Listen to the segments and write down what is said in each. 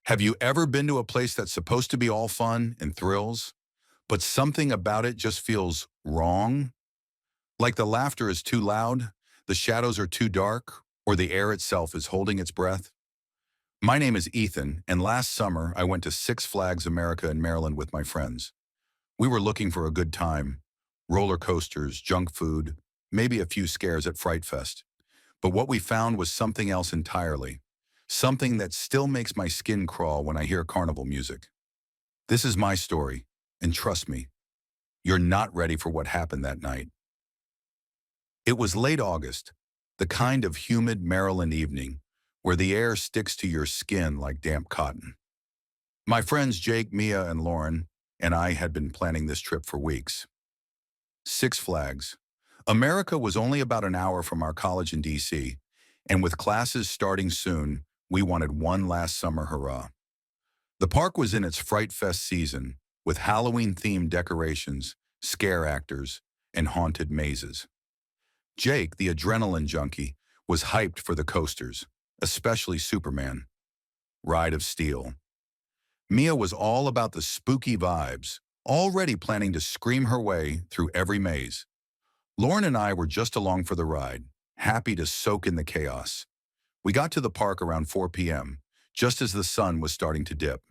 Have you ever been to a place that's supposed to be all fun and thrills, but something about it just feels wrong? Like the laughter is too loud, the shadows are too dark, or the air itself is holding its breath? My name is Ethan, and last summer I went to Six Flags America in Maryland with my friends. We were looking for a good time, roller coasters, junk food, maybe a few scares at Fright Fest. But what we found was something else entirely. Something that still makes my skin crawl when I hear carnival music. This is my story, and trust me, you're not ready for what happened that night. It was late August, the kind of humid Maryland evening where the air sticks to your skin like damp cotton. My friends Jake, Mia, and Lauren and I had been planning this trip for weeks. Six Flags. America was only about an hour from our college in D.C., and with classes starting soon, we wanted one last summer hurrah. The park was in its Fright Fest season, with Halloween-themed decorations, scare actors, and haunted mazes. Jake, the adrenaline junkie, was hyped for the coasters, especially Superman, Ride of Steel. Mia was all about the spooky vibes, already planning to scream her way through every maze. Lauren and I were just along for the ride, happy to soak in the chaos. We got to the park around 4 p.m., just as the sun was starting to dip.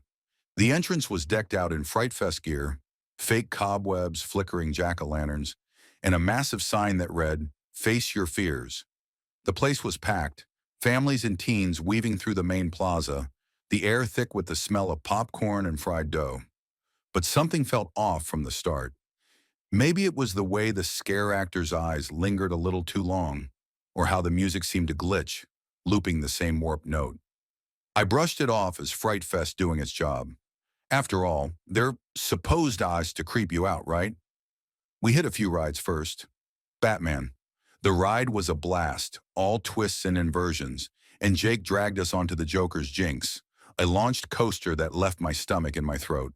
The entrance was decked out in Fright Fest gear, fake cobwebs, flickering jack-o'-lanterns, and a massive sign that read, "Face Your Fears." The place was packed, families and teens weaving through the main plaza, the air thick with the smell of popcorn and fried dough. But something felt off from the start. Maybe it was the way the scare actor's eyes lingered a little too long, or how the music seemed to glitch, looping the same warped note. I brushed it off as Fright Fest doing its job. After all, they're supposed eyes to creep you out, right? We hit a few rides first. Batman. The ride was a blast, all twists and inversions, and Jake dragged us onto the Joker's Jinx, a launched coaster that left my stomach in my throat.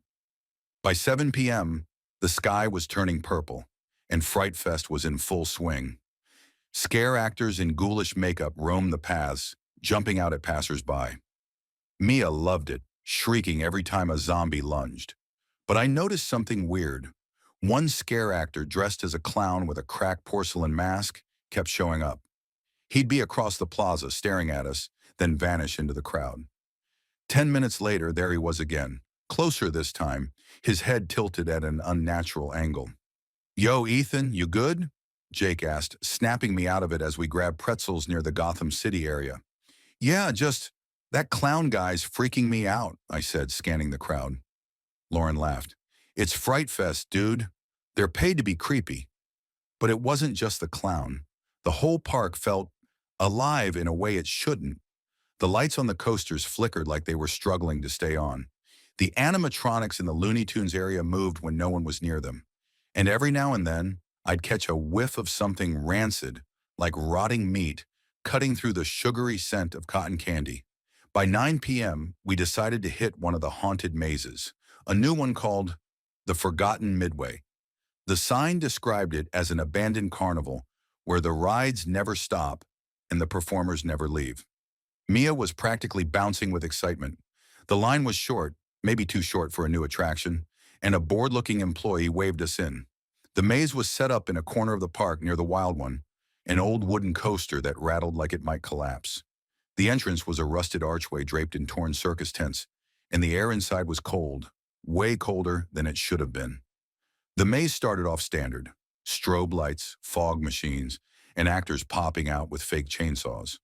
By 7 p.m., the sky was turning purple, and Fright Fest was in full swing. Scare actors in ghoulish makeup roamed the paths, jumping out at passers-by. Mia loved it, shrieking every time a zombie lunged. But I noticed something weird. One scare actor dressed as a clown with a cracked porcelain mask kept showing up. He'd be across the plaza staring at us, then vanish into the crowd. 10 minutes later, there he was again, closer this time, his head tilted at an unnatural angle. "Yo, Ethan, you good?" Jake asked, snapping me out of it as we grabbed pretzels near the Gotham City area. "Yeah, just that clown guy's freaking me out," I said, scanning the crowd. Lauren laughed. "It's Fright Fest, dude. They're paid to be creepy." But it wasn't just the clown. The whole park felt alive in a way it shouldn't. The lights on the coasters flickered like they were struggling to stay on. The animatronics in the Looney Tunes area moved when no one was near them. And every now and then, I'd catch a whiff of something rancid, like rotting meat, cutting through the sugary scent of cotton candy. By 9 p.m., we decided to hit one of the haunted mazes, a new one called the Forgotten Midway. The sign described it as an abandoned carnival where the rides never stop and the performers never leave. Mia was practically bouncing with excitement. The line was short, maybe too short for a new attraction, and a bored-looking employee waved us in. The maze was set up in a corner of the park near the Wild One, an old wooden coaster that rattled like it might collapse. The entrance was a rusted archway draped in torn circus tents, and the air inside was cold, way colder than it should have been. The maze started off standard: strobe lights, fog machines, and actors popping out with fake chainsaws.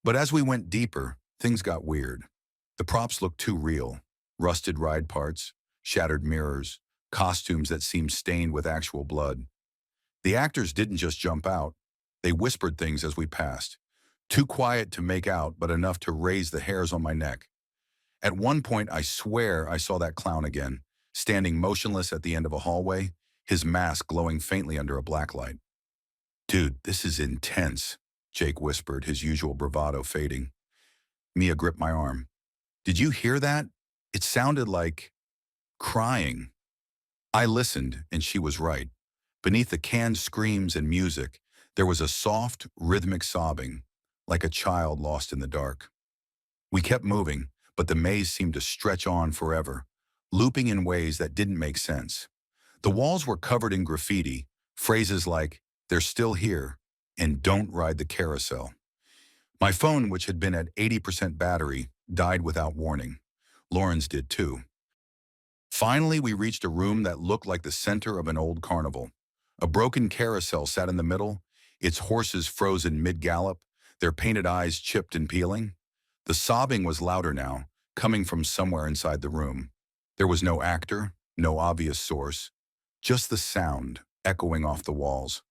But as we went deeper, things got weird. The props looked too real: rusted ride parts, shattered mirrors, costumes that seemed stained with actual blood. The actors didn't just jump out. They whispered things as we passed. Too quiet to make out, but enough to raise the hairs on my neck. At one point, I swear I saw that clown again, standing motionless at the end of a hallway, his mask glowing faintly under a black light. "Dude, this is intense," Jake whispered, his usual bravado fading. Mia gripped my arm. "Did you hear that? It sounded like crying." I listened, and she was right. Beneath the canned screams and music, there was a soft, rhythmic sobbing, like a child lost in the dark. We kept moving, but the maze seemed to stretch on forever, looping in ways that didn't make sense. The walls were covered in graffiti, phrases like, "They're still here," and "Don't ride the carousel." My phone, which had been at 80% battery, died without warning. Lauren's did too. Finally, we reached a room that looked like the center of an old carnival. A broken carousel sat in the middle, its horses frozen mid-gallop, their painted eyes chipped and peeling. The sobbing was louder now, coming from somewhere inside the room. There was no actor, no obvious source, just the sound echoing off the walls.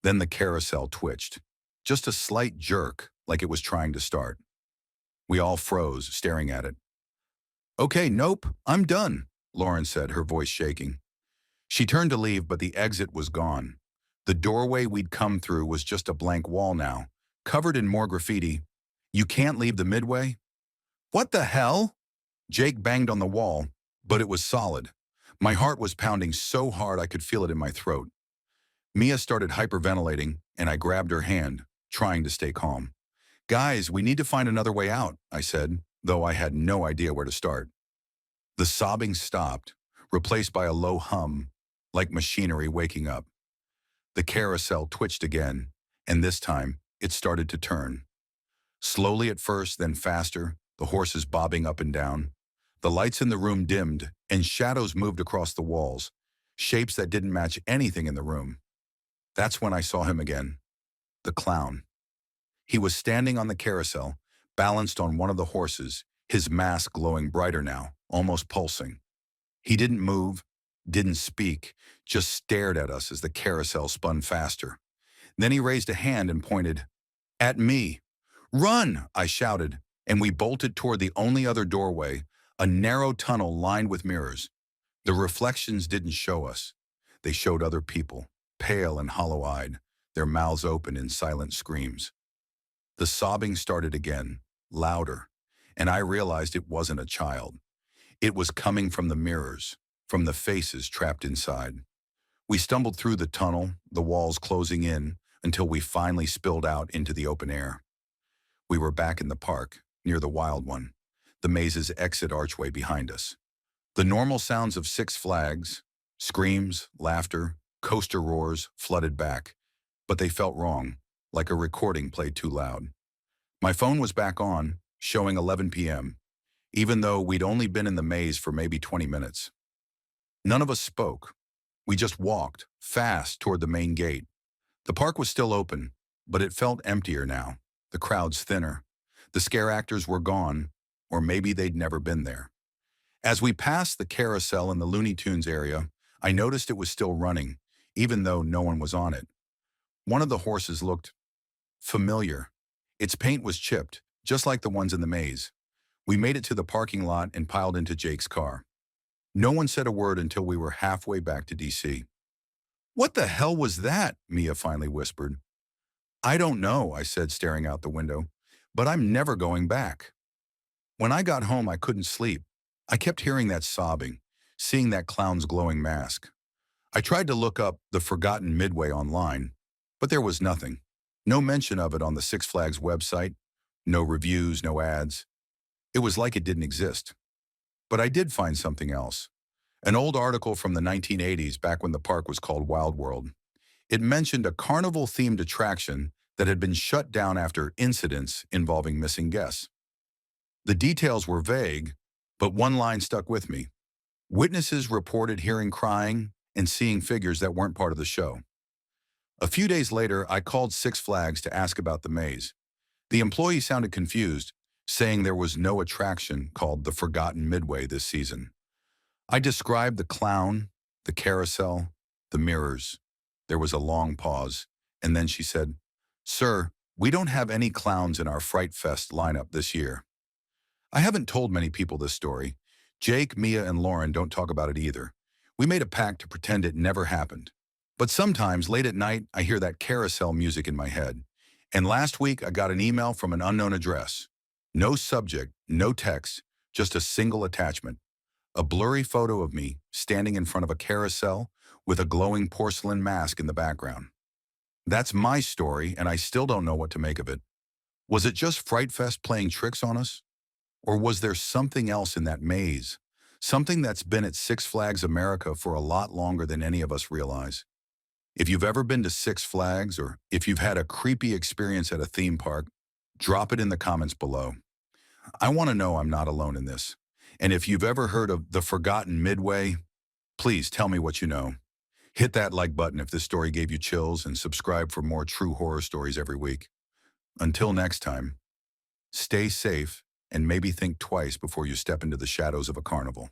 Then the carousel twitched, just a slight jerk, like it was trying to start. We all froze, staring at it. "Okay, nope, I'm done," Lauren said, her voice shaking. She turned to leave, but the exit was gone. The doorway we'd come through was just a blank wall now, covered in more graffiti. "You can't leave the Midway?" "What the hell?" Jake banged on the wall, but it was solid. My heart was pounding so hard I could feel it in my throat. Mia started hyperventilating, and I grabbed her hand, trying to stay calm. "Guys, we need to find another way out," I said, though I had no idea where to start. The sobbing stopped, replaced by a low hum, like machinery waking up. The carousel twitched again, and this time it started to turn. Slowly at first, then faster, the horses bobbing up and down. The lights in the room dimmed, and shadows moved across the walls, shapes that didn't match anything in the room. That's when I saw him again, the clown. He was standing on the carousel, balanced on one of the horses, his mask glowing brighter now, almost pulsing. He didn't move, didn't speak, just stared at us as the carousel spun faster. Then he raised a hand and pointed, "At me." "Run!" I shouted, and we bolted toward the only other doorway, a narrow tunnel lined with mirrors. The reflections didn't show us. They showed other people, pale and hollow-eyed, their mouths open in silent screams. The sobbing started again, louder, and I realized it wasn't a child. It was coming from the mirrors, from the faces trapped inside. We stumbled through the tunnel, the walls closing in, until we finally spilled out into the open air. We were back in the park, near the Wild One, the maze's exit archway behind us. The normal sounds of Six Flags, screams, laughter, coaster roars, flooded back, but they felt wrong, like a recording played too loud. My phone was back on, showing 11 p.m., even though we'd only been in the maze for maybe 20 minutes. None of us spoke. We just walked, fast, toward the main gate. The park was still open, but it felt emptier now, the crowds thinner. The scare actors were gone, or maybe they'd never been there. As we passed the carousel in the Looney Tunes area, I noticed it was still running, even though no one was on it. One of the horses looked familiar. Its paint was chipped, just like the ones in the maze. We made it to the parking lot and piled into Jake's car. No one said a word until we were halfway back to DC. "What the hell was that?" Mia finally whispered. "I don't know," I said, staring out the window, "but I'm never going back." When I got home, I couldn't sleep. I kept hearing that sobbing, seeing that clown's glowing mask. I tried to look up the Forgotten Midway online, but there was nothing. No mention of it on the Six Flags website, no reviews, no ads. It was like it didn't exist. But I did find something else. An old article from the 1980s, back when the park was called Wild World. It mentioned a carnival-themed attraction that had been shut down after incidents involving missing guests. The details were vague, but one line stuck with me. Witnesses reported hearing crying and seeing figures that weren't part of the show. A few days later, I called Six Flags to ask about the maze. The employee sounded confused, saying there was no attraction called the Forgotten Midway this season. I described the clown, the carousel, the mirrors. There was a long pause, and then she said, "Sir, we don't have any clowns in our Fright Fest lineup this year." I haven't told many people this story. Jake, Mia, and Lauren don't talk about it either. We made a pact to pretend it never happened. But sometimes, late at night, I hear that carousel music in my head. And last week, I got an email from an unknown address. No subject, no text, just a single attachment. A blurry photo of me standing in front of a carousel with a glowing porcelain mask in the background. That's my story, and I still don't know what to make of it. Was it just Fright Fest playing tricks on us? Or was there something else in that maze? Something that's been at Six Flags America for a lot longer than any of us realize. If you've ever been to Six Flags or if you've had a creepy experience at a theme park, drop it in the comments below. I want to know I'm not alone in this. And if you've ever heard of the Forgotten Midway, please tell me what you know. Hit that like button if this story gave you chills and subscribe for more true horror stories every week. Until next time, stay safe and maybe think twice before you step into the shadows of a carnival.